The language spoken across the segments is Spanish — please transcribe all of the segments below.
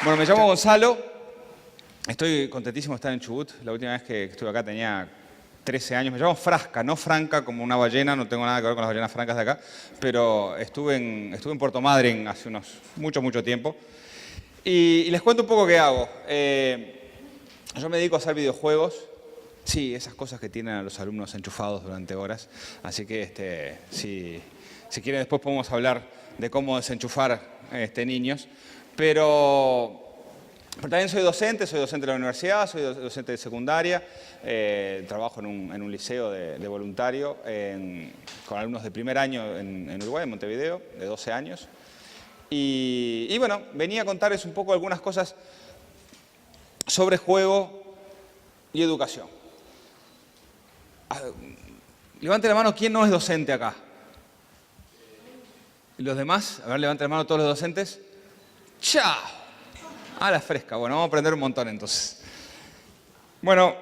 Bueno, me llamo Gonzalo. Estoy contentísimo de estar en Chubut. La última vez que estuve acá tenía 13 años. Me llamo Frasca, no Franca, como una ballena. No tengo nada que ver con las ballenas francas de acá. Pero estuve en Puerto Madryn hace mucho tiempo. Y les cuento un poco qué hago. Yo me dedico a hacer videojuegos. Sí, esas cosas que tienen a los alumnos enchufados durante horas. Así que si quieren después podemos hablar de cómo desenchufar niños. Pero también soy docente de la universidad, soy docente de secundaria, trabajo en un liceo de voluntario con alumnos de primer año en Uruguay, en Montevideo, de 12 años. Y bueno, venía a contarles un poco algunas cosas sobre juego y educación. Levante la mano, ¿quién no es docente acá? ¿Y los demás? A ver, levanten la mano todos los docentes. ¡Chao! A la fresca. Bueno, vamos a aprender un montón entonces. Bueno,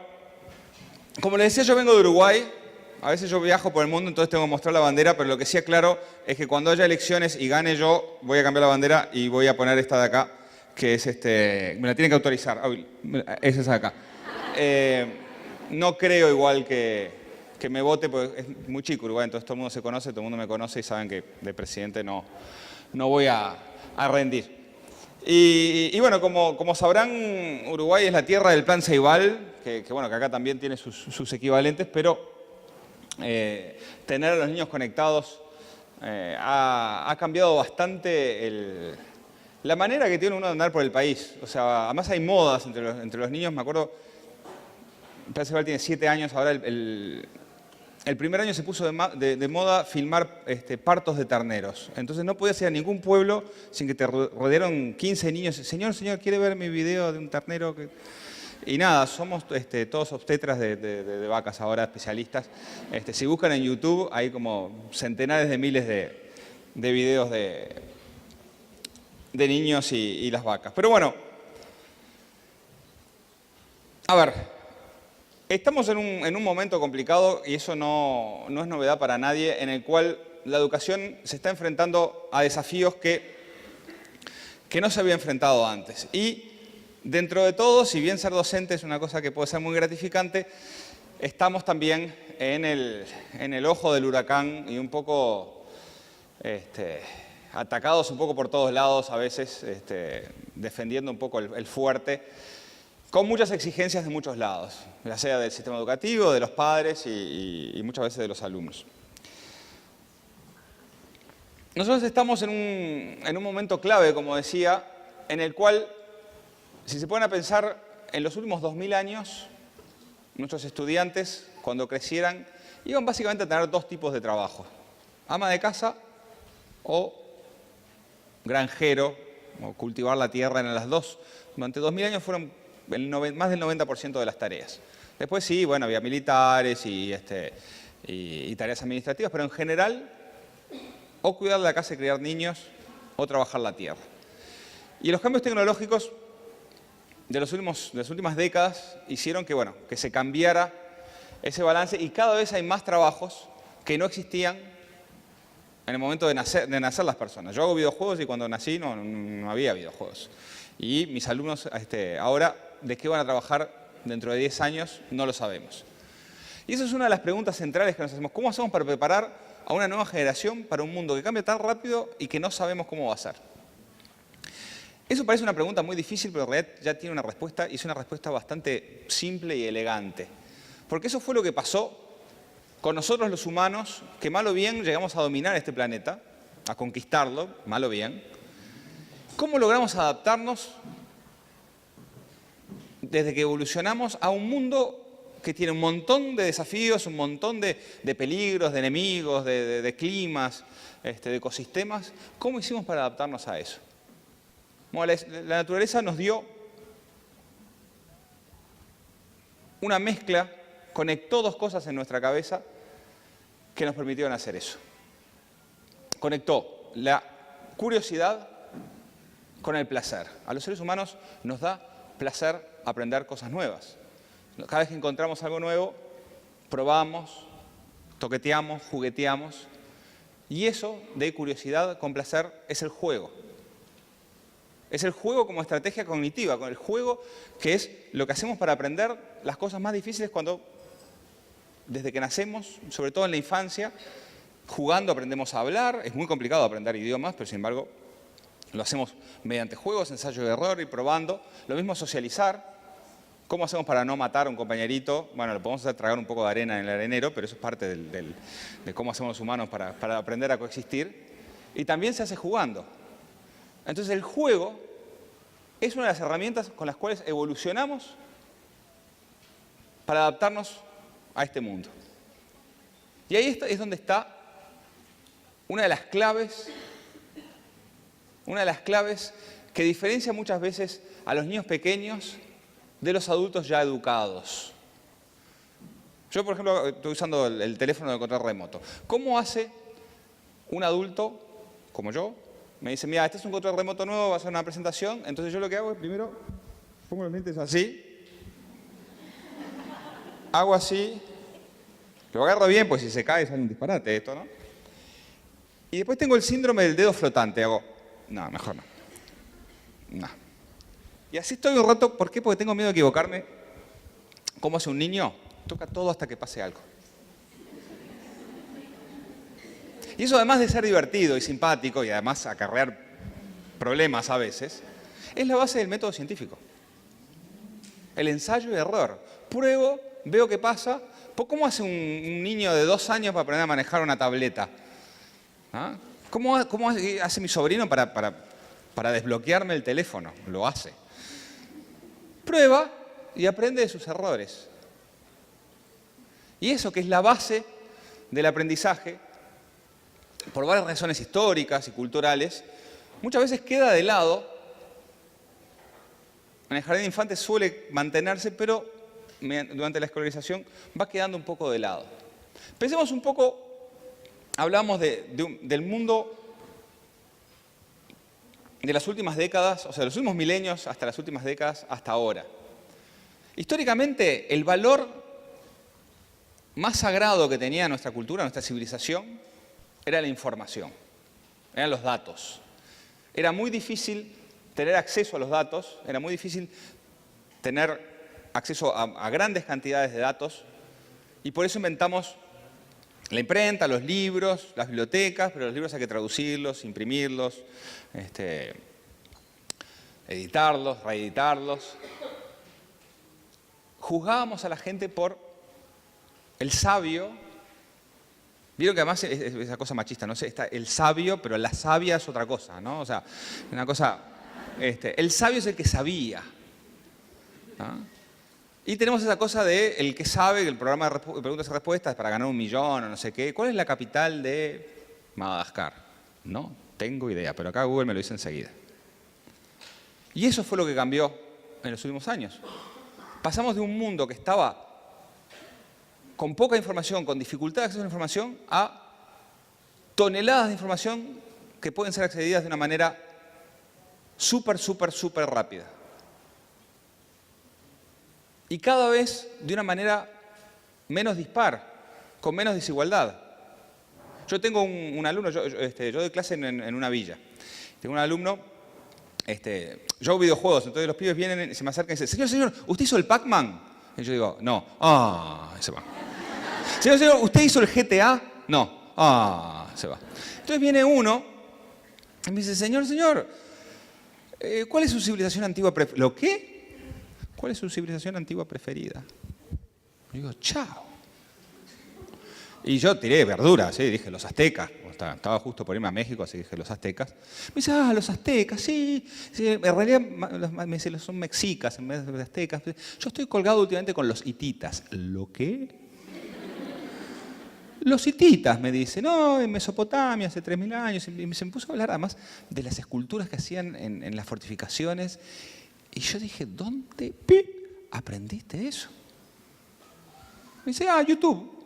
como les decía, yo vengo de Uruguay. A veces yo viajo por el mundo, entonces tengo que mostrar la bandera, pero lo que sí aclaro es que cuando haya elecciones y gane yo, voy a cambiar la bandera y voy a poner esta de acá, que es me la tienen que autorizar. Es esa de acá. No creo igual que me vote, porque es muy chico Uruguay, entonces todo el mundo se conoce, todo el mundo me conoce y saben que de presidente no voy a rendir. Y bueno, como sabrán, Uruguay es la tierra del Plan Ceibal, que acá también tiene sus equivalentes, pero tener a los niños conectados ha cambiado bastante la manera que tiene uno de andar por el país. O sea, además hay modas entre los niños. Me acuerdo, el Plan Ceibal tiene 7 años, ahora el primer año se puso de moda filmar partos de terneros. Entonces no podías ir a ningún pueblo sin que te rodearan 15 niños. Señor, ¿quiere ver mi video de un ternero? Y nada, somos todos obstetras de vacas ahora, especialistas. Si buscan en YouTube hay como centenares de miles de videos de niños y las vacas. Pero bueno, a ver. Estamos en un momento complicado, y eso no es novedad para nadie, en el cual la educación se está enfrentando a desafíos que no se había enfrentado antes. Y dentro de todo, si bien ser docente es una cosa que puede ser muy gratificante, estamos también en el ojo del huracán y un poco atacados un poco por todos lados, a veces defendiendo un poco el fuerte, con muchas exigencias de muchos lados, ya sea del sistema educativo, de los padres y muchas veces de los alumnos. Nosotros estamos en un momento clave, como decía, en el cual, si se ponen a pensar, en los últimos 2000 años, nuestros estudiantes, cuando crecieran, iban básicamente a tener 2 tipos de trabajo: ama de casa o granjero, o cultivar la tierra. En las dos. Durante 2000 años fueron más del 90% de las tareas. Después sí, bueno, había militares y tareas administrativas, pero en general, o cuidar la casa y criar niños, o trabajar la tierra. Y los cambios tecnológicos de las últimas décadas hicieron que se cambiara ese balance, y cada vez hay más trabajos que no existían en el momento de nacer las personas. Yo hago videojuegos y cuando nací no había videojuegos. Y mis alumnos ahora, ¿de qué van a trabajar dentro de 10 años? No lo sabemos. Y esa es una de las preguntas centrales que nos hacemos. ¿Cómo hacemos para preparar a una nueva generación para un mundo que cambia tan rápido y que no sabemos cómo va a ser? Eso parece una pregunta muy difícil, pero en realidad ya tiene una respuesta, y es una respuesta bastante simple y elegante. Porque eso fue lo que pasó con nosotros los humanos, que mal o bien llegamos a dominar este planeta, a conquistarlo, mal o bien. ¿Cómo logramos adaptarnos desde que evolucionamos a un mundo que tiene un montón de desafíos, un montón de peligros, de enemigos, de climas, de ecosistemas? ¿Cómo hicimos para adaptarnos a eso? Bueno, la naturaleza nos dio una mezcla, conectó 2 cosas en nuestra cabeza que nos permitieron hacer eso. Conectó la curiosidad con el placer. A los seres humanos nos da placer aprender cosas nuevas. Cada vez que encontramos algo nuevo, probamos, toqueteamos, jugueteamos, y eso de curiosidad con placer es el juego. Es el juego como estrategia cognitiva, con el juego que es lo que hacemos para aprender las cosas más difíciles desde que nacemos, sobre todo en la infancia. Jugando aprendemos a hablar, es muy complicado aprender idiomas, pero sin embargo lo hacemos mediante juegos, ensayo de error y probando. Lo mismo socializar. ¿Cómo hacemos para no matar a un compañerito? Bueno, lo podemos hacer tragar un poco de arena en el arenero, pero eso es parte de cómo hacemos los humanos para aprender a coexistir. Y también se hace jugando. Entonces el juego es una de las herramientas con las cuales evolucionamos para adaptarnos a este mundo. Y ahí es donde está una de las claves que diferencia muchas veces a los niños pequeños de los adultos ya educados. Yo, por ejemplo, estoy usando el teléfono de control remoto. ¿Cómo hace un adulto como yo? Me dice, mira, este es un control remoto nuevo, va a hacer una presentación. Entonces yo lo que hago es primero pongo los lentes así, hago así, lo agarro bien, pues si se cae sale un disparate esto, ¿no? Y después tengo el síndrome del dedo flotante, hago, no, mejor no. No. Y así estoy un rato, ¿por qué? Porque tengo miedo de equivocarme. ¿Cómo hace un niño? Toca todo hasta que pase algo. Y eso, además de ser divertido y simpático y además acarrear problemas a veces, es la base del método científico. El ensayo y error. Pruebo, veo qué pasa. ¿Cómo hace un niño de 2 años para aprender a manejar una tableta? ¿Ah? ¿Cómo hace mi sobrino para desbloquearme el teléfono? Lo hace. Prueba y aprende de sus errores. Y eso, que es la base del aprendizaje, por varias razones históricas y culturales, muchas veces queda de lado. En el jardín de infantes suele mantenerse, pero durante la escolarización va quedando un poco de lado. Pensemos un poco, hablamos del mundo de las últimas décadas, o sea, de los últimos milenios hasta las últimas décadas, hasta ahora. Históricamente, el valor más sagrado que tenía nuestra cultura, nuestra civilización, era la información, eran los datos. Era muy difícil tener acceso a los datos, era muy difícil tener acceso a grandes cantidades de datos, y por eso inventamos la imprenta, los libros, las bibliotecas, pero los libros hay que traducirlos, imprimirlos, editarlos, reeditarlos. Juzgábamos a la gente por el sabio. Vieron que además es esa cosa machista, ¿no? Está el sabio, pero la sabia es otra cosa, ¿no? O sea, una cosa. El sabio es el que sabía, ¿no? Y tenemos esa cosa de el que sabe, el programa de preguntas y respuestas para ganar 1 millón o no sé qué. ¿Cuál es la capital de Madagascar? No tengo idea, pero acá Google me lo dice enseguida. Y eso fue lo que cambió en los últimos años. Pasamos de un mundo que estaba con poca información, con dificultad de acceso a la información, a toneladas de información que pueden ser accedidas de una manera súper rápida. Y cada vez de una manera menos dispar, con menos desigualdad. Yo tengo un alumno, yo doy clase en una villa. Tengo un alumno, yo hago videojuegos, entonces los pibes vienen, se me acercan y dicen, señor, ¿usted hizo el Pac-Man? Y yo digo, no. Se va. Señor, ¿usted hizo el GTA? No. Se va. Entonces viene uno y me dice, señor, ¿cuál es su civilización antigua preferida? ¿Lo qué? ¿Cuál es su civilización antigua preferida? Yo digo, chao. Y yo tiré verduras, dije, los aztecas. Estaba justo por irme a México, así dije, los aztecas. Me dice, los aztecas, sí. En realidad me dice, son mexicas en vez de aztecas. Yo estoy colgado últimamente con los hititas. ¿Lo qué? Los hititas, me dice, no, en Mesopotamia hace 3000 años. Y se me puso a hablar además de las esculturas que hacían en las fortificaciones. Y yo dije, ¿dónde aprendiste eso? Me dice, YouTube.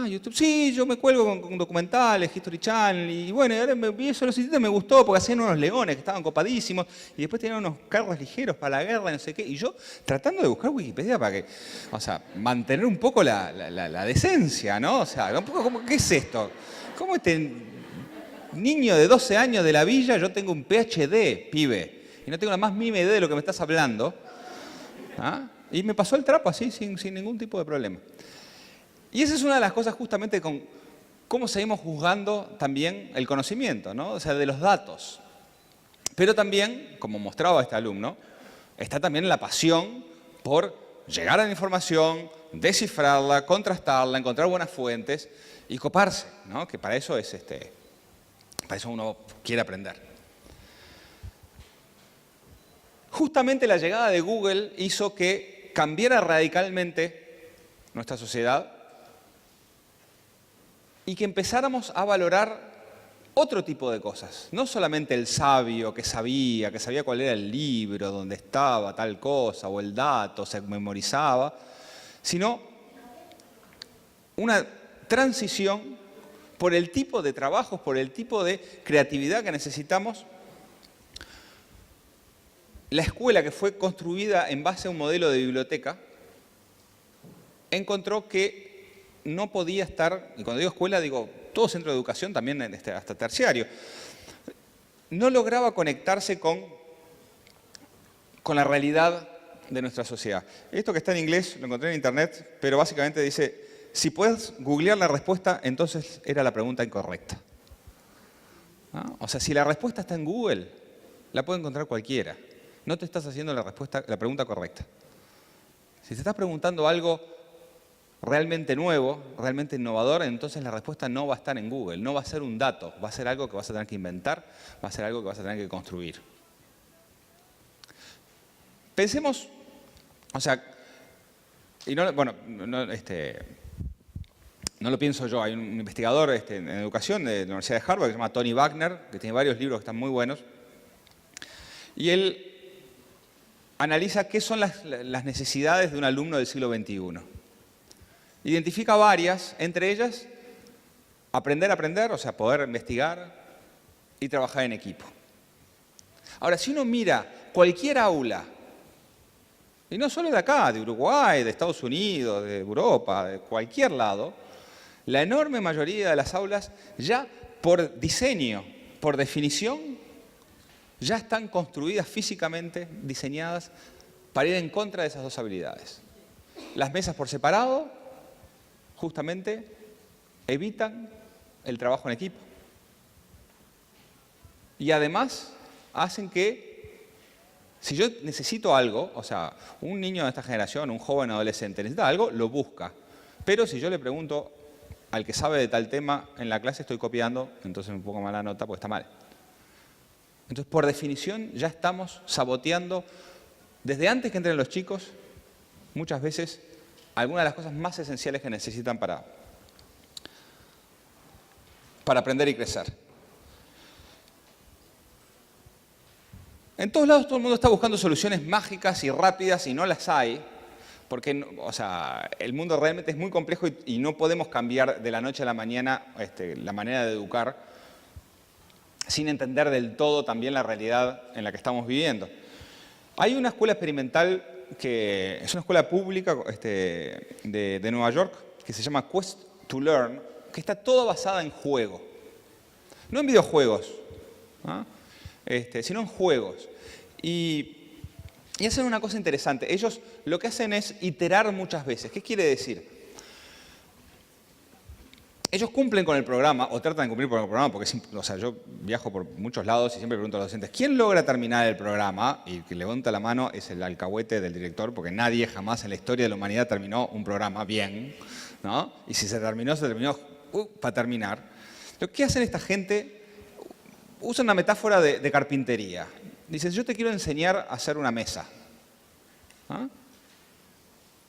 YouTube. Sí, yo me cuelgo con documentales, History Channel, y bueno, ahora me vi eso, los hititas me gustó porque hacían unos leones que estaban copadísimos, y después tenían unos carros ligeros para la guerra, y no sé qué, y yo tratando de buscar Wikipedia para que, mantener un poco la decencia, ¿no? O sea, un poco como, ¿qué es esto? ¿Cómo niño de 12 años de la villa, yo tengo un PhD, pibe. Y no tengo la más mínima idea de lo que me estás hablando. ¿Ah? Y me pasó el trapo así, sin ningún tipo de problema. Y esa es una de las cosas justamente con cómo seguimos juzgando también el conocimiento, ¿no? O sea, de los datos. Pero también, como mostraba este alumno, está también la pasión por llegar a la información, descifrarla, contrastarla, encontrar buenas fuentes y coparse, ¿no? Que para eso es para eso uno quiere aprender. Justamente la llegada de Google hizo que cambiara radicalmente nuestra sociedad y que empezáramos a valorar otro tipo de cosas. No solamente el sabio que sabía cuál era el libro, dónde estaba tal cosa, o el dato, se memorizaba, sino una transición por el tipo de trabajos, por el tipo de creatividad que necesitamos. La escuela, que fue construida en base a un modelo de biblioteca, encontró que no podía estar, y cuando digo escuela digo todo centro de educación, también hasta terciario, no lograba conectarse con la realidad de nuestra sociedad. Esto que está en inglés lo encontré en internet, pero básicamente dice, si puedes googlear la respuesta, entonces era la pregunta incorrecta. ¿Ah? O sea, si la respuesta está en Google, la puede encontrar cualquiera. No te estás haciendo la pregunta correcta. Si te estás preguntando algo realmente nuevo, realmente innovador, entonces la respuesta no va a estar en Google, no va a ser un dato, va a ser algo que vas a tener que inventar, va a ser algo que vas a tener que construir. Pensemos, o sea, y no, bueno, no lo pienso yo, hay un investigador en educación de la Universidad de Harvard que se llama Tony Wagner, que tiene varios libros que están muy buenos, y él analiza qué son las necesidades de un alumno del siglo XXI. Identifica varias, entre ellas, aprender a aprender, o sea, poder investigar y trabajar en equipo. Ahora, si uno mira cualquier aula, y no solo de acá, de Uruguay, de Estados Unidos, de Europa, de cualquier lado, la enorme mayoría de las aulas ya por diseño, por definición, ya están construidas físicamente, diseñadas para ir en contra de esas dos habilidades. Las mesas por separado, justamente, evitan el trabajo en equipo. Y además, hacen que, si yo necesito algo, o sea, un niño de esta generación, un joven adolescente, necesita algo, lo busca. Pero si yo le pregunto al que sabe de tal tema, en la clase estoy copiando, entonces me pongo mala nota porque está mal. Entonces, por definición, ya estamos saboteando, desde antes que entren los chicos, muchas veces, algunas de las cosas más esenciales que necesitan para aprender y crecer. En todos lados todo el mundo está buscando soluciones mágicas y rápidas y no las hay, porque o sea, el mundo realmente es muy complejo y no podemos cambiar de la noche a la mañana la manera de educar sin entender del todo también la realidad en la que estamos viviendo. Hay una escuela experimental que es una escuela pública de Nueva York que se llama Quest to Learn, que está toda basada en juego. No en videojuegos, ¿no? Sino en juegos. Y hacen una cosa interesante. Ellos lo que hacen es iterar muchas veces. ¿Qué quiere decir? Ellos cumplen con el programa, o tratan de cumplir con el programa, porque o sea, yo viajo por muchos lados y siempre pregunto a los docentes, ¿quién logra terminar el programa? Y el que levanta la mano es el alcahuete del director, porque nadie jamás en la historia de la humanidad terminó un programa bien, ¿no? Y si se terminó para terminar. Lo que hacen esta gente, usan una metáfora de carpintería. Dicen, yo te quiero enseñar a hacer una mesa. ¿Ah?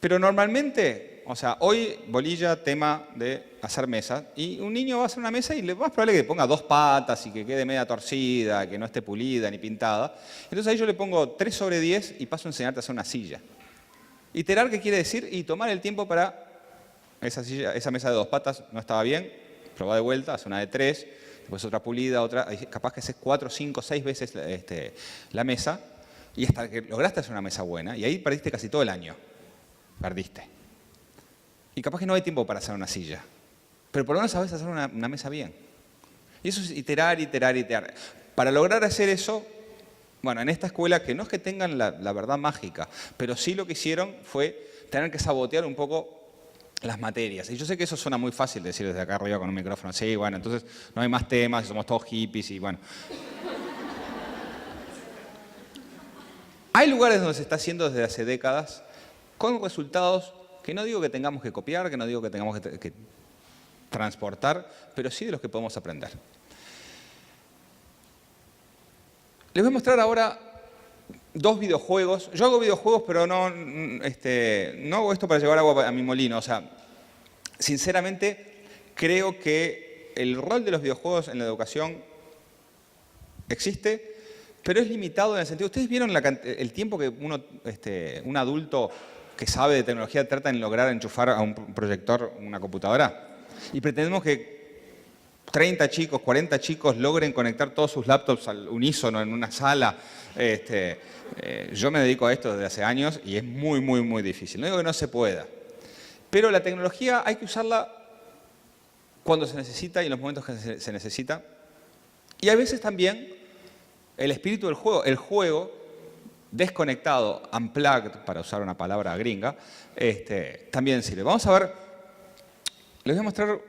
Pero normalmente, o sea, hoy bolilla, tema de hacer mesas, y un niño va a hacer una mesa y lo más probable es que ponga 2 patas y que quede media torcida, que no esté pulida ni pintada. Entonces ahí yo le pongo 3 sobre 10 y paso a enseñarte a hacer una silla. Iterar, ¿qué quiere decir? Y tomar el tiempo para esa mesa de 2 patas no estaba bien, probá de vuelta, haz una de 3, después otra pulida, otra, capaz que haces 4, 5, 6 veces la mesa, y hasta que lograste hacer una mesa buena, y ahí perdiste casi todo el año. Perdiste. Y capaz que no hay tiempo para hacer una silla. Pero por lo menos sabes hacer una mesa bien. Y eso es iterar, iterar, iterar. Para lograr hacer eso, bueno, en esta escuela, que no es que tengan la verdad mágica, pero sí lo que hicieron fue tener que sabotear un poco las materias. Y yo sé que eso suena muy fácil decir desde acá arriba con un micrófono. Sí, bueno, entonces no hay más temas, somos todos hippies y bueno. Hay lugares donde se está haciendo desde hace décadas con resultados que no digo que tengamos que copiar, que no digo que tengamos que transportar, pero sí de los que podemos aprender. Les voy a mostrar ahora dos videojuegos. Yo hago videojuegos, pero no hago esto para llevar agua a mi molino. O sea, sinceramente, creo que el rol de los videojuegos en la educación existe, pero es limitado en el sentido... ¿Ustedes vieron el tiempo que un adulto que sabe de tecnología trata de lograr enchufar a un proyector una computadora? Y pretendemos que 30 chicos, 40 chicos logren conectar todos sus laptops al unísono en una sala. Yo me dedico a esto desde hace años y es muy, muy, muy difícil. No digo que no se pueda, pero la tecnología hay que usarla cuando se necesita y en los momentos que se necesita. Y a veces también el espíritu del juego, el juego desconectado, unplugged, para usar una palabra gringa, también sirve. Vamos a ver, les voy a mostrar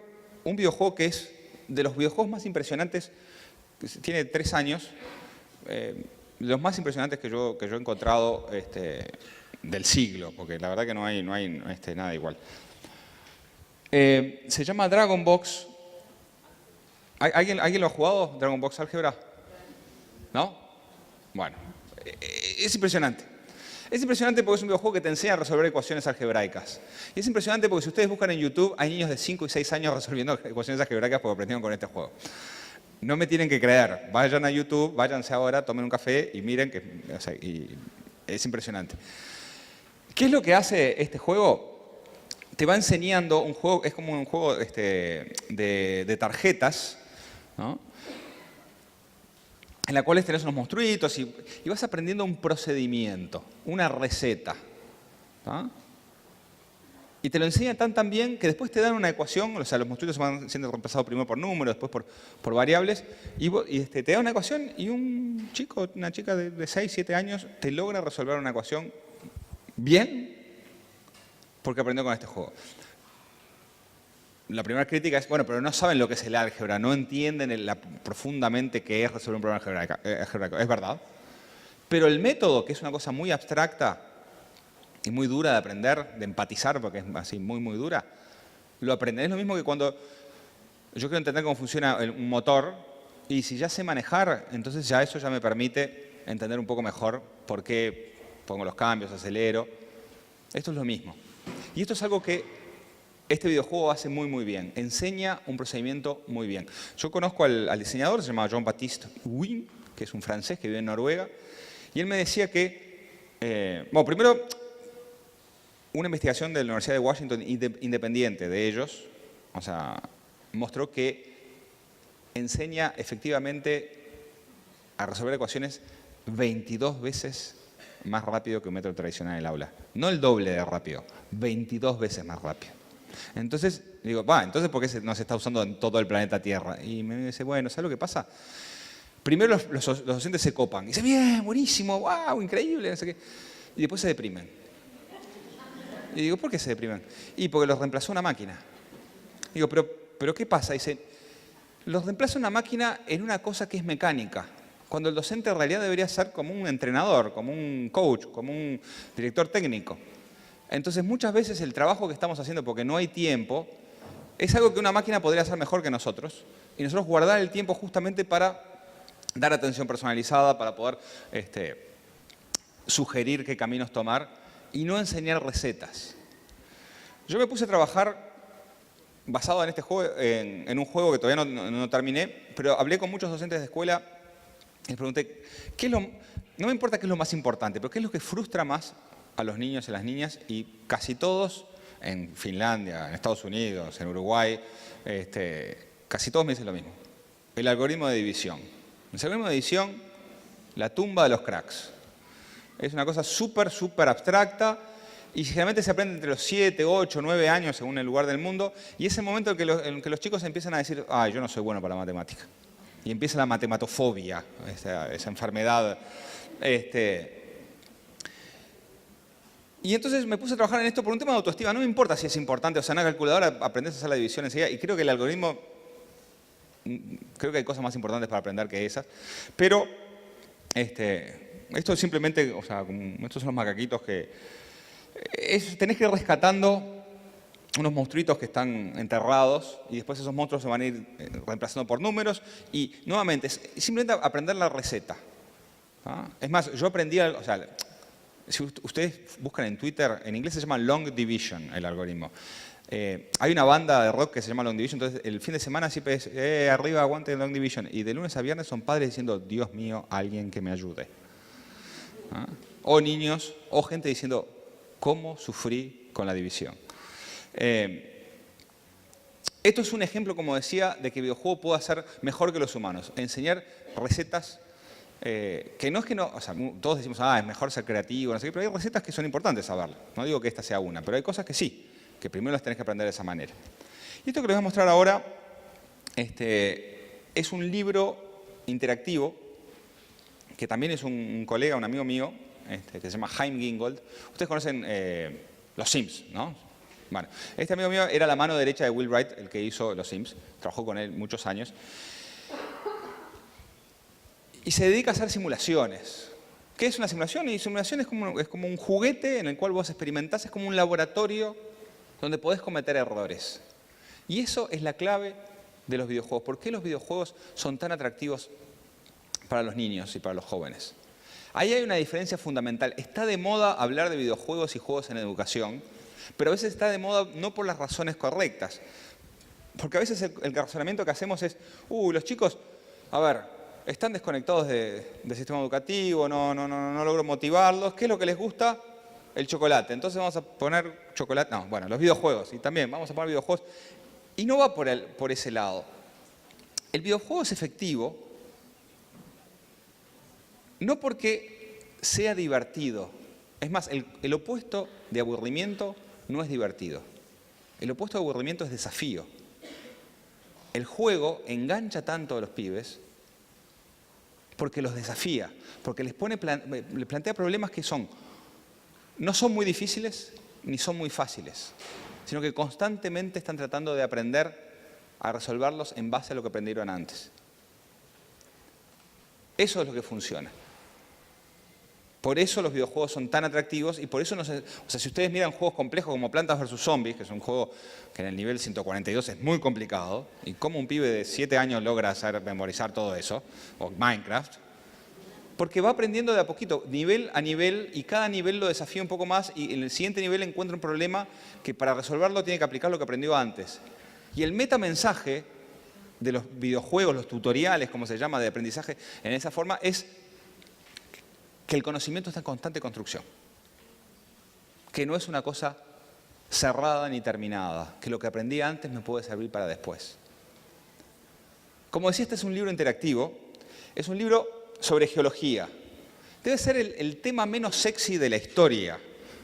un videojuego que es de los videojuegos más impresionantes, tiene 3 años, de los más impresionantes que yo he encontrado del siglo, porque la verdad que no hay nada igual. Se llama Dragon Box. ¿Alguien lo ha jugado, Dragon Box Álgebra? ¿No? Bueno, es impresionante. Es impresionante porque es un videojuego que te enseña a resolver ecuaciones algebraicas. Y es impresionante porque si ustedes buscan en YouTube, hay niños de 5 y 6 años resolviendo ecuaciones algebraicas porque aprendieron con este juego. No me tienen que creer. Vayan a YouTube, váyanse ahora, tomen un café y miren que es impresionante. ¿Qué es lo que hace este juego? Te va enseñando un juego, es como un juego de tarjetas, ¿no? En la cual tenés unos monstruitos y vas aprendiendo un procedimiento, una receta. ¿Ah? Y te lo enseñan tan bien que después te dan una ecuación, o sea, los monstruitos van siendo reemplazados primero por números, después por variables, y te da una ecuación y una chica de 6, 7 años te logra resolver una ecuación bien porque aprendió con este juego. La primera crítica es, bueno, pero no saben lo que es el álgebra, no entienden profundamente qué es resolver un problema algebraico. Es verdad. Pero el método, que es una cosa muy abstracta y muy dura de aprender, de empatizar, porque es así muy, muy dura, lo aprenden. Es lo mismo que cuando yo quiero entender cómo funciona un motor, y si ya sé manejar, entonces ya eso ya me permite entender un poco mejor por qué pongo los cambios, acelero. Esto es lo mismo. Y esto es algo que este videojuego hace muy, muy bien. Enseña un procedimiento muy bien. Yo conozco al diseñador, se llama Jean-Baptiste Wim, que es un francés que vive en Noruega, y él me decía que, bueno, primero, una investigación de la Universidad de Washington independiente de ellos, o sea, mostró que enseña efectivamente a resolver ecuaciones 22 veces más rápido que un método tradicional en el aula. No el doble de rápido, 22 veces más rápido. Entonces, digo, entonces ¿por qué no se está usando en todo el planeta Tierra? Y me dice, bueno, ¿sabes lo que pasa? Primero los docentes se copan. Y dicen, bien, buenísimo, wow, increíble, no sé qué. Y después se deprimen. Y digo, ¿por qué se deprimen? Y porque los reemplazó una máquina. Digo, ¿pero qué pasa? Dice, los reemplaza una máquina en una cosa que es mecánica. Cuando el docente en realidad debería ser como un entrenador, como un coach, como un director técnico. Entonces, muchas veces el trabajo que estamos haciendo porque no hay tiempo es algo que una máquina podría hacer mejor que nosotros. Y nosotros guardar el tiempo justamente para dar atención personalizada, para poder sugerir qué caminos tomar y no enseñar recetas. Yo me puse a trabajar basado en este juego, en un juego que todavía no terminé, pero hablé con muchos docentes de escuela y les pregunté, no me importa qué es lo más importante, pero qué es lo que frustra más a los niños y a las niñas, y casi todos, en Finlandia, en Estados Unidos, en Uruguay, casi todos me dicen lo mismo. El algoritmo de división. El algoritmo de división, la tumba de los cracks. Es una cosa súper, súper abstracta y generalmente se aprende entre los 7, 8, 9 años según el lugar del mundo, y es el momento en que los chicos empiezan a decir, yo no soy bueno para la matemática. Y empieza la matematofobia, esa enfermedad. Y entonces me puse a trabajar en esto por un tema de autoestima. No me importa si es importante, o sea, en la calculadora aprendes a hacer la división enseguida. Y creo que el algoritmo, creo que hay cosas más importantes para aprender que esas. Pero esto simplemente, o sea, estos son los macaquitos que... tenés que ir rescatando unos monstruitos que están enterrados y después esos monstruos se van a ir reemplazando por números. Y nuevamente, es simplemente aprender la receta. ¿Ah? Es más, yo aprendí, o sea, si ustedes buscan en Twitter, en inglés se llama Long Division el algoritmo. Hay una banda de rock que se llama Long Division, entonces el fin de semana siempre es, arriba aguante Long Division. Y de lunes a viernes son padres diciendo, Dios mío, alguien que me ayude. ¿Ah? O niños, o gente diciendo, ¿cómo sufrí con la división? Esto es un ejemplo, como decía, de que el videojuego puede hacer mejor que los humanos. Enseñar recetas que no es que no, o sea, todos decimos, es mejor ser creativo, no sé qué, pero hay recetas que son importantes saberlas. No digo que esta sea una, pero hay cosas que sí, que primero las tenés que aprender de esa manera. Y esto que les voy a mostrar ahora es un libro interactivo que también es un colega, un amigo mío, que se llama Chaim Gingold. Ustedes conocen Los Sims, ¿no? Bueno, este amigo mío era la mano derecha de Will Wright, el que hizo Los Sims. Trabajó con él muchos años. Y se dedica a hacer simulaciones. ¿Qué es una simulación? Y simulación es como un juguete en el cual vos experimentás, es como un laboratorio donde podés cometer errores. Y eso es la clave de los videojuegos. ¿Por qué los videojuegos son tan atractivos para los niños y para los jóvenes? Ahí hay una diferencia fundamental. Está de moda hablar de videojuegos y juegos en educación, pero a veces está de moda no por las razones correctas. Porque a veces el razonamiento que hacemos es, los chicos, a ver, están desconectados del sistema educativo, no logro motivarlos. ¿Qué es lo que les gusta? El chocolate. Entonces vamos a poner chocolate, no, bueno, los videojuegos. Y también vamos a poner videojuegos. Y no va por ese lado. El videojuego es efectivo no porque sea divertido. Es más, el opuesto de aburrimiento no es divertido. El opuesto de aburrimiento es desafío. El juego engancha tanto a los pibes porque los desafía, porque les plantea problemas que no son muy difíciles ni son muy fáciles, sino que constantemente están tratando de aprender a resolverlos en base a lo que aprendieron antes. Eso es lo que funciona. Por eso los videojuegos son tan atractivos y por eso, o sea, si ustedes miran juegos complejos como Plantas vs. Zombies, que es un juego que en el nivel 142 es muy complicado, y cómo un pibe de 7 años logra memorizar todo eso, o Minecraft, porque va aprendiendo de a poquito, nivel a nivel, y cada nivel lo desafía un poco más, y en el siguiente nivel encuentra un problema que para resolverlo tiene que aplicar lo que aprendió antes. Y el metamensaje de los videojuegos, los tutoriales, como se llama, de aprendizaje en esa forma, es que el conocimiento está en constante construcción, que no es una cosa cerrada ni terminada, que lo que aprendí antes me puede servir para después. Como decía, este es un libro interactivo, es un libro sobre geología. Debe ser el tema menos sexy de la historia,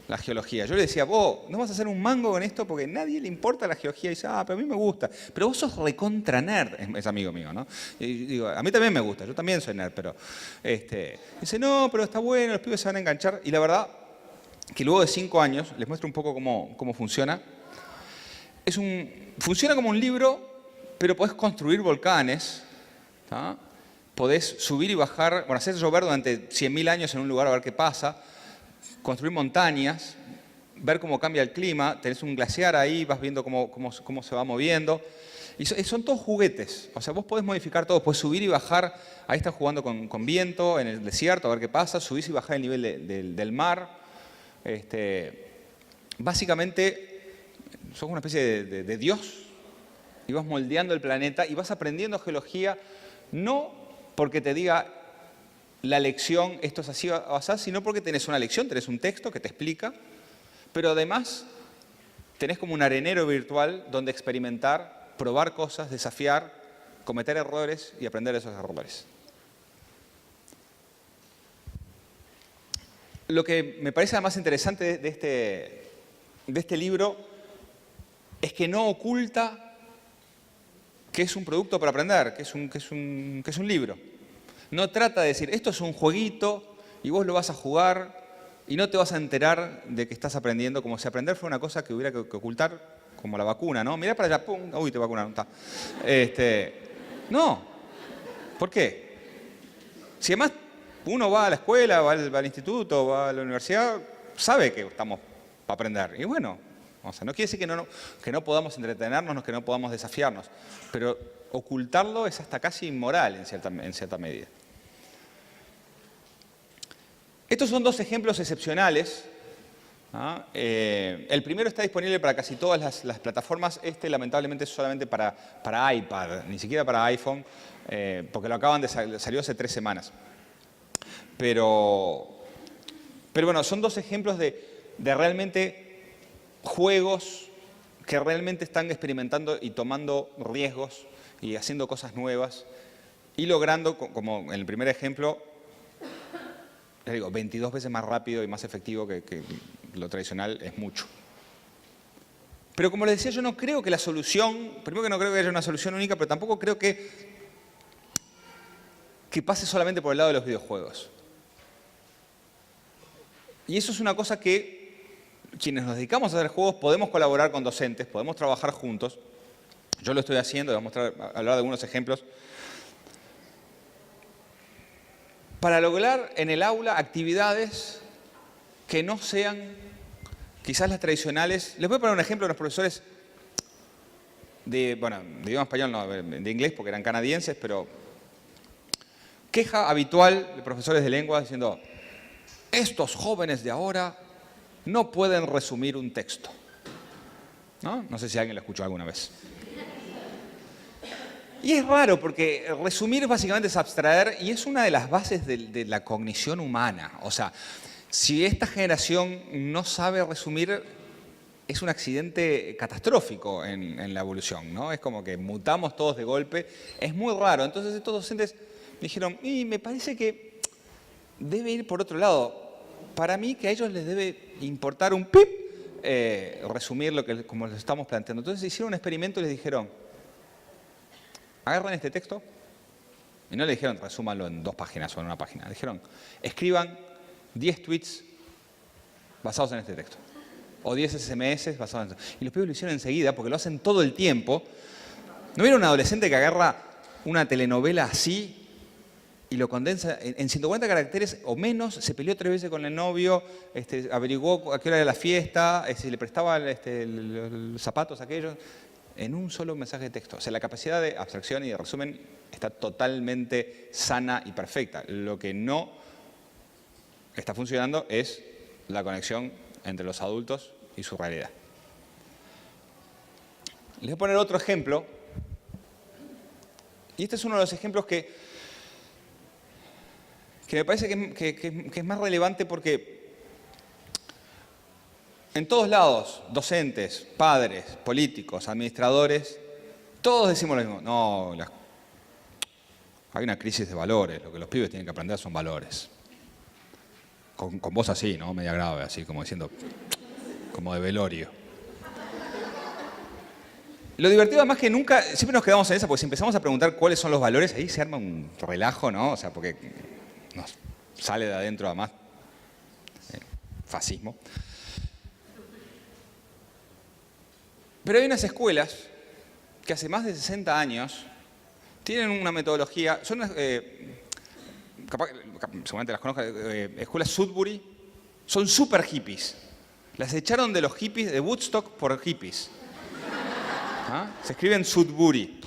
la geología. Yo le decía, vos no vas a hacer un mango con esto porque a nadie le importa la geología. Y dice, pero a mí me gusta. Pero vos sos recontra nerd, es amigo mío, ¿no? Y digo, a mí también me gusta, yo también soy nerd, pero... dice, no, pero está bueno, los pibes se van a enganchar. Y la verdad, que luego de 5 años, les muestro un poco cómo funciona. Funciona como un libro, pero podés construir volcanes, ¿tá? Podés subir y bajar, hacer llover durante 100.000 años en un lugar a ver qué pasa, construir montañas, ver cómo cambia el clima, tenés un glaciar ahí, vas viendo cómo se va moviendo. Y son todos juguetes, o sea, vos podés modificar todo, podés subir y bajar, ahí estás jugando con viento en el desierto, a ver qué pasa, subís y bajás el nivel del mar. Básicamente, sos una especie de Dios y vas moldeando el planeta y vas aprendiendo geología, no porque te diga la lección, esto es así o así, sino porque tenés una lección, tenés un texto que te explica, pero además tenés como un arenero virtual donde experimentar, probar cosas, desafiar, cometer errores y aprender esos errores. Lo que me parece además interesante de este libro es que no oculta que es un producto para aprender, que es un libro. No trata de decir, esto es un jueguito y vos lo vas a jugar y no te vas a enterar de que estás aprendiendo, como si aprender fuera una cosa que hubiera que ocultar, como la vacuna, ¿no? Mirá para allá, pum, uy, te vacunaron, está. No. ¿Por qué? Si además uno va a la escuela, va al instituto, va a la universidad, sabe que estamos para aprender. Y bueno, o sea, no quiere decir que no podamos entretenernos, que no podamos desafiarnos, pero ocultarlo es hasta casi inmoral en cierta medida. Estos son dos ejemplos excepcionales. ¿Ah? El primero está disponible para casi todas las plataformas. Este, lamentablemente, es solamente para iPad, ni siquiera para iPhone, porque lo acaban de salió hace 3 semanas. Pero bueno, son dos ejemplos de realmente juegos que realmente están experimentando y tomando riesgos y haciendo cosas nuevas y logrando, como en el primer ejemplo, les digo, 22 veces más rápido y más efectivo que lo tradicional es mucho. Pero como les decía, yo no creo que la solución, primero que no creo que haya una solución única, pero tampoco creo que pase solamente por el lado de los videojuegos. Y eso es una cosa que quienes nos dedicamos a hacer juegos podemos colaborar con docentes, podemos trabajar juntos. Yo lo estoy haciendo, voy a hablar de algunos ejemplos. Para lograr en el aula actividades que no sean quizás las tradicionales. Les voy a poner un ejemplo de los profesores de idioma español, no, de inglés, porque eran canadienses, pero queja habitual de profesores de lengua diciendo: estos jóvenes de ahora no pueden resumir un texto. No sé si alguien lo escuchó alguna vez. Y es raro porque resumir básicamente es abstraer y es una de las bases de la cognición humana. O sea, si esta generación no sabe resumir, es un accidente catastrófico en la evolución, ¿no? Es como que mutamos todos de golpe. Es muy raro. Entonces estos docentes dijeron, y me parece que debe ir por otro lado. Para mí que a ellos les debe importar un pip resumir como les estamos planteando. Entonces hicieron un experimento y les dijeron, agarran este texto, y no le dijeron resúmanlo en 2 páginas o en 1 página. Le dijeron, escriban 10 tweets basados en este texto. O 10 SMS basados en esto. Y los pibes lo hicieron enseguida porque lo hacen todo el tiempo. ¿No vieron un adolescente que agarra una telenovela así y lo condensa en 140 caracteres o menos? Se peleó 3 veces con el novio, averiguó a qué hora era la fiesta, si le prestaba los zapatos aquellos, en un solo mensaje de texto. O sea, la capacidad de abstracción y de resumen está totalmente sana y perfecta. Lo que no está funcionando es la conexión entre los adultos y su realidad. Les voy a poner otro ejemplo. Y este es uno de los ejemplos que me parece que es más relevante porque en todos lados, docentes, padres, políticos, administradores, todos decimos lo mismo. No, hay una crisis de valores, lo que los pibes tienen que aprender son valores. Con voz así, ¿no? Media grave, así como diciendo, como de velorio. Lo divertido además que nunca, siempre nos quedamos en esa, porque si empezamos a preguntar cuáles son los valores, ahí se arma un relajo, ¿no? O sea, porque nos sale de adentro además fascismo. Pero hay unas escuelas que hace más de 60 años tienen una metodología, son seguramente las conozcas, escuelas Sudbury, son súper hippies. Las echaron de los hippies, de Woodstock por hippies. ¿Ah? Se escriben Sudbury.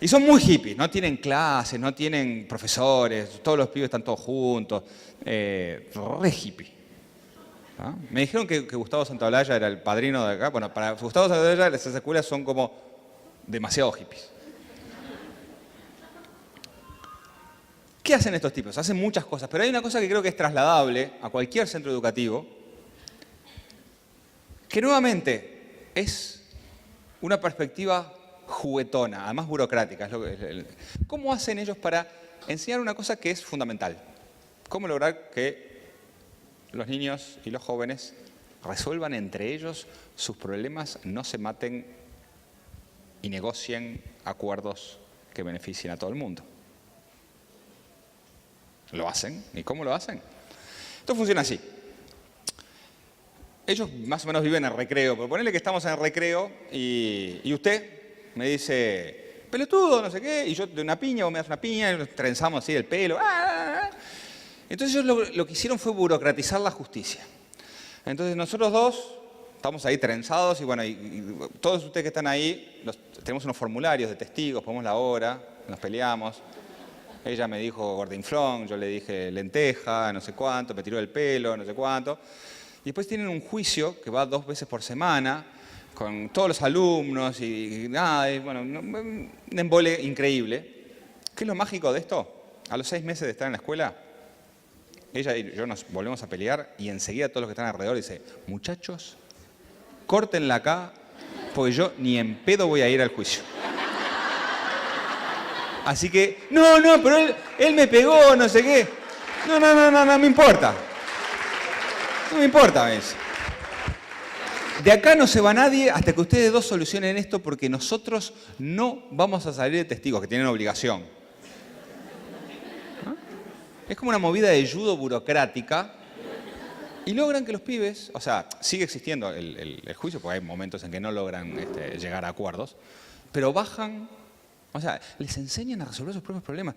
Y son muy hippies, no tienen clases, no tienen profesores, todos los pibes están todos juntos, re hippie. ¿Ah? Me dijeron que Gustavo Santaolalla era el padrino de acá. Bueno, para Gustavo Santaolalla esas escuelas son como demasiado hippies. ¿Qué hacen estos tipos? Hacen muchas cosas, pero hay una cosa que creo que es trasladable a cualquier centro educativo, que nuevamente es una perspectiva juguetona, además burocrática. ¿Cómo hacen ellos para enseñar una cosa que es fundamental? ¿Cómo lograr que los niños y los jóvenes resuelvan entre ellos sus problemas, no se maten y negocien acuerdos que beneficien a todo el mundo. Lo hacen. ¿Y cómo lo hacen? Esto funciona así. Ellos más o menos viven en el recreo, pero ponele que estamos en el recreo y usted me dice, pelotudo, no sé qué, y yo de una piña, vos me das una piña, y nos trenzamos así el pelo. Entonces ellos lo que hicieron fue burocratizar la justicia. Entonces nosotros dos estamos ahí trenzados y bueno, y todos ustedes que están ahí, tenemos unos formularios de testigos, ponemos la hora, nos peleamos. Ella me dijo gordinflón, yo le dije lenteja, no sé cuánto, me tiró el pelo, no sé cuánto. Y después tienen un juicio que va 2 veces por semana con todos los alumnos y nada, y bueno, un embole increíble. ¿Qué es lo mágico de esto? A los 6 meses de estar en la escuela, ella y yo nos volvemos a pelear y enseguida todos los que están alrededor dicen, muchachos, córtenla acá porque yo ni en pedo voy a ir al juicio. Así que, no, pero él me pegó, no sé qué. No me importa. No me importa, ¿ves? De acá no se va nadie hasta que ustedes dos solucionen esto porque nosotros no vamos a salir de testigos, que tienen obligación. ¿No? Es como una movida de judo burocrática y logran que los pibes, o sea, sigue existiendo el juicio porque hay momentos en que no logran llegar a acuerdos, pero bajan, o sea, les enseñan a resolver sus propios problemas.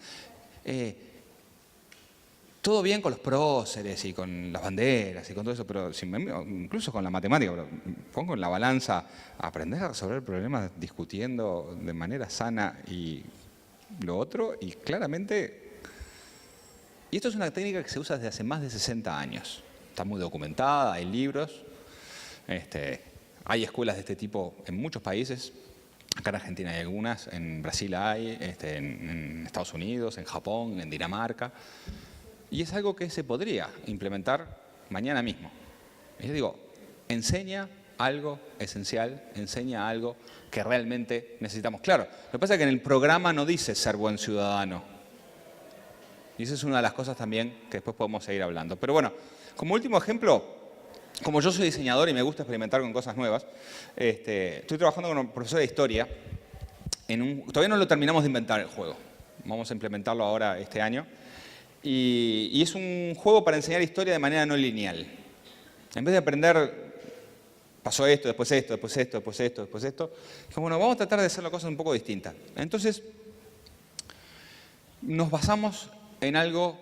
Todo bien con los próceres y con las banderas y con todo eso, pero incluso con la matemática, pero pongo en la balanza aprender a resolver problemas discutiendo de manera sana y lo otro, y claramente, y esto es una técnica que se usa desde hace más de 60 años. Está muy documentada, hay libros, hay escuelas de este tipo en muchos países. Acá en Argentina hay algunas, en Brasil hay, en Estados Unidos, en Japón, en Dinamarca. Y es algo que se podría implementar mañana mismo. Y yo digo, enseña algo esencial, enseña algo que realmente necesitamos. Claro, lo que pasa es que en el programa no dice ser buen ciudadano. Y esa es una de las cosas también que después podemos seguir hablando. Pero bueno, como último ejemplo, como yo soy diseñador y me gusta experimentar con cosas nuevas, estoy trabajando con un profesor de historia. Todavía no lo terminamos de inventar el juego. Vamos a implementarlo ahora este año. Y es un juego para enseñar historia de manera no lineal. En vez de aprender, pasó esto, después esto, después esto, después esto, después esto, que bueno, vamos a tratar de hacer las cosas un poco distintas. Entonces, nos basamos en algo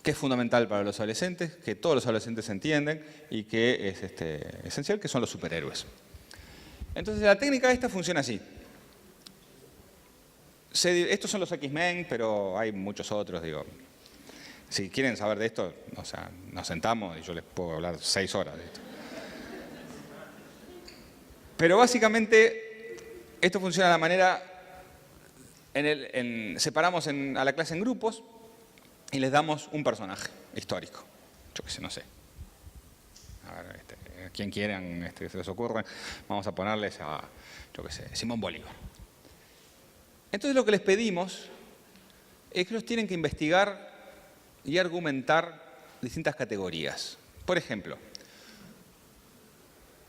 que es fundamental para los adolescentes, que todos los adolescentes entienden y que es esencial, que son los superhéroes. Entonces, la técnica esta funciona así. Estos son los X-Men, pero hay muchos otros, digo. Si quieren saber de esto, o sea, nos sentamos y yo les puedo hablar 6 horas de esto. Pero básicamente, esto funciona de la manera, separamos a la clase en grupos y les damos un personaje histórico. Yo qué sé, no sé. A ver, a quien quieran, se les ocurre, vamos a ponerles a, yo qué sé, Simón Bolívar. Entonces lo que les pedimos es que ellos tienen que investigar y argumentar distintas categorías. Por ejemplo,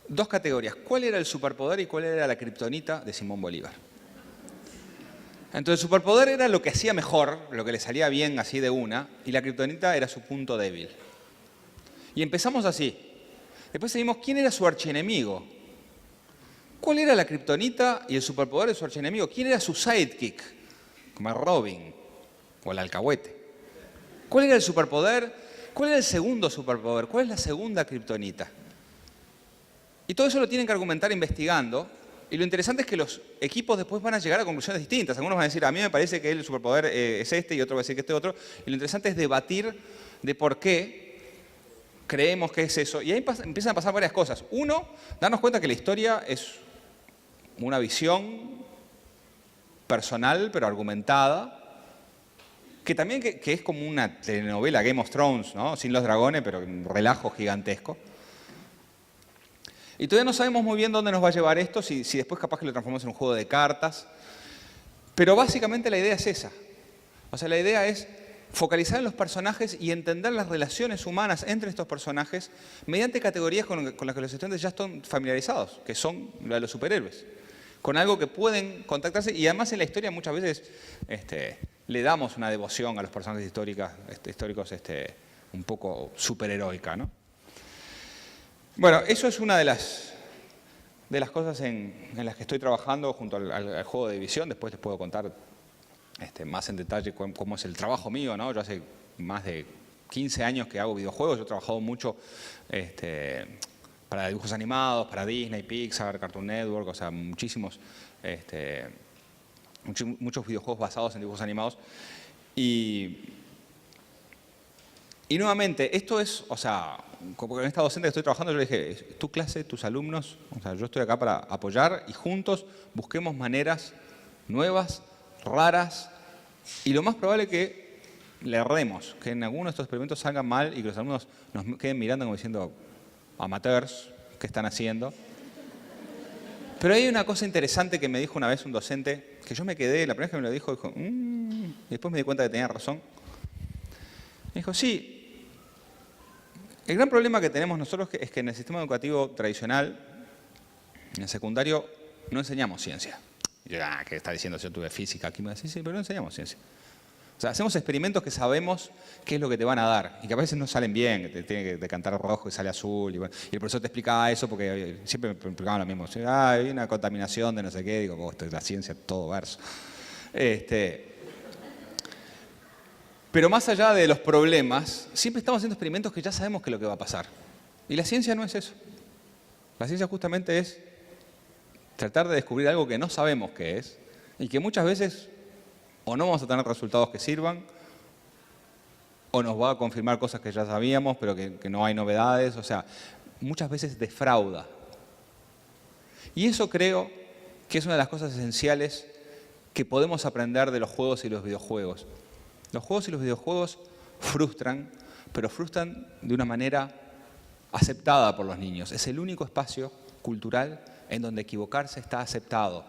2 categorías. ¿Cuál era el superpoder y cuál era la kriptonita de Simón Bolívar? Entonces, el superpoder era lo que hacía mejor, lo que le salía bien así de una, y la kriptonita era su punto débil. Y empezamos así. Después seguimos, ¿quién era su archienemigo? ¿Cuál era la kriptonita y el superpoder de su archienemigo? ¿Quién era su sidekick? Como el Robin o el alcahuete. ¿Cuál era el superpoder? ¿Cuál era el segundo superpoder? ¿Cuál es la segunda kriptonita? Y todo eso lo tienen que argumentar investigando. Y lo interesante es que los equipos después van a llegar a conclusiones distintas. Algunos van a decir, a mí me parece que el superpoder es este, y otro va a decir que este otro. Y lo interesante es debatir de por qué creemos que es eso. Y ahí empiezan a pasar varias cosas. Uno, darnos cuenta que la historia es una visión personal, pero argumentada, que también que es como una telenovela Game of Thrones, ¿no? Sin los dragones, pero un relajo gigantesco. Y todavía no sabemos muy bien dónde nos va a llevar esto, si después capaz que lo transformamos en un juego de cartas. Pero básicamente la idea es esa. O sea, la idea es focalizar en los personajes y entender las relaciones humanas entre estos personajes mediante categorías con las que los estudiantes ya están familiarizados, que son la de los superhéroes. con algo que pueden contactarse. Y además en la historia muchas veces le damos una devoción a los personajes históricos un poco superheroica, ¿no? Bueno, eso es una de las cosas en las que estoy trabajando junto al juego de División. Después les puedo contar más en detalle cómo es el trabajo mío, ¿no? Yo hace más de 15 años que hago videojuegos. Yo he trabajado mucho para dibujos animados, para Disney, Pixar, Cartoon Network, o sea, muchos videojuegos basados en dibujos animados. Y nuevamente, esto es, o sea, como con esta docente que estoy trabajando, yo le dije, tu clase, tus alumnos, o sea, yo estoy acá para apoyar y juntos busquemos maneras nuevas, raras, y lo más probable es que le erremos, que en alguno de estos experimentos salgan mal y que los alumnos nos queden mirando como diciendo, amateurs, ¿qué están haciendo? Pero hay una cosa interesante que me dijo una vez un docente, que yo me quedé, la primera vez que me lo dijo, y después me di cuenta que tenía razón. Me dijo, sí, el gran problema que tenemos nosotros es que en el sistema educativo tradicional, en el secundario, no enseñamos ciencia. Y yo, ¿qué está diciendo? Si yo tuve física, química, sí, pero no enseñamos ciencia. O sea, hacemos experimentos que sabemos qué es lo que te van a dar y que a veces no salen bien, que te tiene que decantar rojo y sale azul. Y el profesor te explicaba eso porque siempre me explicaban lo mismo. Hay una contaminación de no sé qué. Digo, esto es la ciencia, todo verso. Pero más allá de los problemas, siempre estamos haciendo experimentos que ya sabemos qué es lo que va a pasar. Y la ciencia no es eso. La ciencia justamente es tratar de descubrir algo que no sabemos qué es y que muchas veces o no vamos a tener resultados que sirvan o nos va a confirmar cosas que ya sabíamos pero que no hay novedades. O sea, muchas veces defrauda. Y eso creo que es una de las cosas esenciales que podemos aprender de los juegos y los videojuegos. Los juegos y los videojuegos frustran, pero frustran de una manera aceptada por los niños. Es el único espacio cultural en donde equivocarse está aceptado,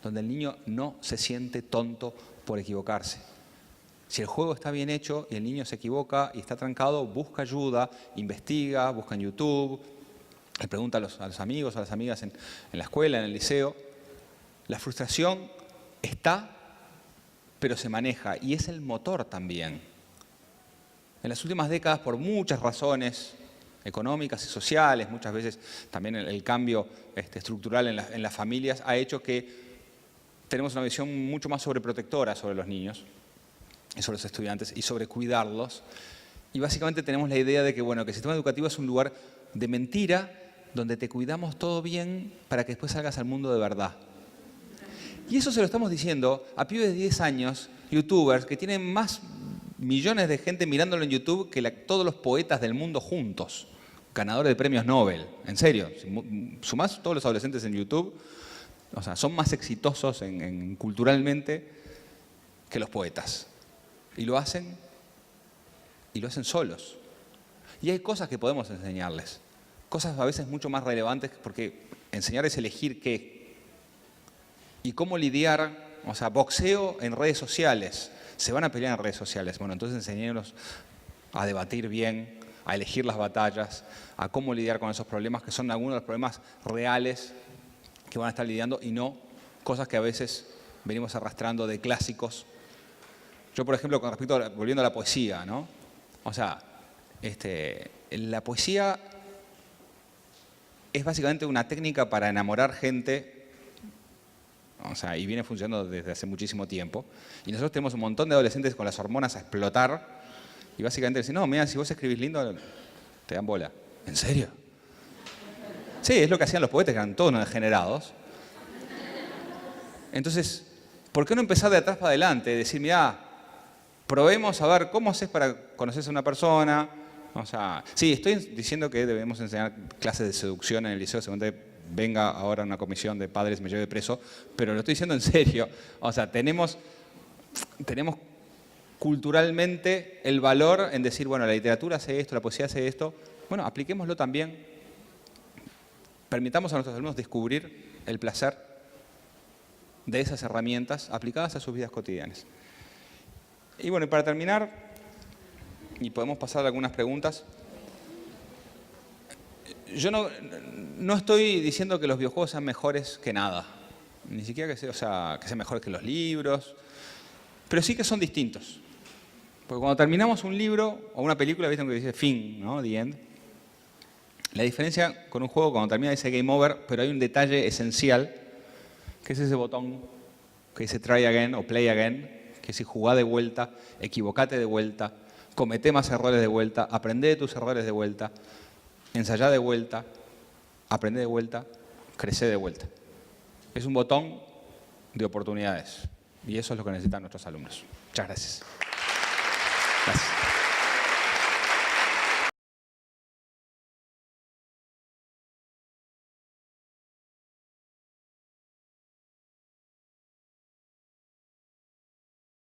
donde el niño no se siente tonto por equivocarse. Si el juego está bien hecho y el niño se equivoca y está trancado, busca ayuda, investiga, busca en YouTube, le pregunta a los amigos, a las amigas en la escuela, en el liceo. La frustración está, pero se maneja y es el motor también. En las últimas décadas, por muchas razones económicas y sociales, muchas veces también el cambio estructural en las familias ha hecho que tenemos una visión mucho más sobreprotectora sobre los niños y sobre los estudiantes y sobre cuidarlos. Y básicamente tenemos la idea de que, bueno, que el sistema educativo es un lugar de mentira donde te cuidamos todo bien para que después salgas al mundo de verdad. Y eso se lo estamos diciendo a pibes de 10 años, youtubers, que tienen más millones de gente mirándolo en YouTube que todos los poetas del mundo juntos, ganadores de premios Nobel. En serio, si sumás todos los adolescentes en YouTube, o sea, son más exitosos culturalmente que los poetas. Y lo hacen solos. Y hay cosas que podemos enseñarles, cosas a veces mucho más relevantes, porque enseñar es elegir qué. Y cómo lidiar, o sea, boxeo en redes sociales. Se van a pelear en redes sociales. Bueno, entonces enseñémoslos a debatir bien, a elegir las batallas, a cómo lidiar con esos problemas, que son algunos de los problemas reales que van a estar lidiando y no cosas que a veces venimos arrastrando de clásicos. Yo, por ejemplo, con respecto volviendo a la poesía, ¿no? O sea, la poesía es básicamente una técnica para enamorar gente. O sea, y viene funcionando desde hace muchísimo tiempo. Y nosotros tenemos un montón de adolescentes con las hormonas a explotar. Y básicamente dicen, no, mira, si vos escribís lindo, te dan bola. ¿En serio? Sí, es lo que hacían los poetas, que eran todos unos degenerados. Entonces, ¿por qué no empezar de atrás para adelante? Decir, mira, probemos a ver cómo haces para conocerse a una persona. O sea, sí, estoy diciendo que debemos enseñar clases de seducción en el liceo, seguramente venga ahora una comisión de padres, me lleve preso, pero lo estoy diciendo en serio. O sea, tenemos culturalmente el valor en decir, bueno, la literatura hace esto, la poesía hace esto. Bueno, apliquémoslo también. Permitamos a nuestros alumnos descubrir el placer de esas herramientas aplicadas a sus vidas cotidianas. Y bueno, y para terminar, y podemos pasar a algunas preguntas. Yo no estoy diciendo que los videojuegos sean mejores que nada. Ni siquiera que sea mejor que los libros, pero sí que son distintos. Porque cuando terminamos un libro o una película, viste que dice fin, ¿no? The end. La diferencia con un juego, cuando termina dice game over, pero hay un detalle esencial, que es ese botón que dice try again o play again, que si jugá de vuelta, equivocate de vuelta, comete más errores de vuelta, aprende de tus errores de vuelta, ensayá de vuelta, aprende de vuelta, crece de vuelta. Es un botón de oportunidades y eso es lo que necesitan nuestros alumnos. Muchas gracias. Gracias.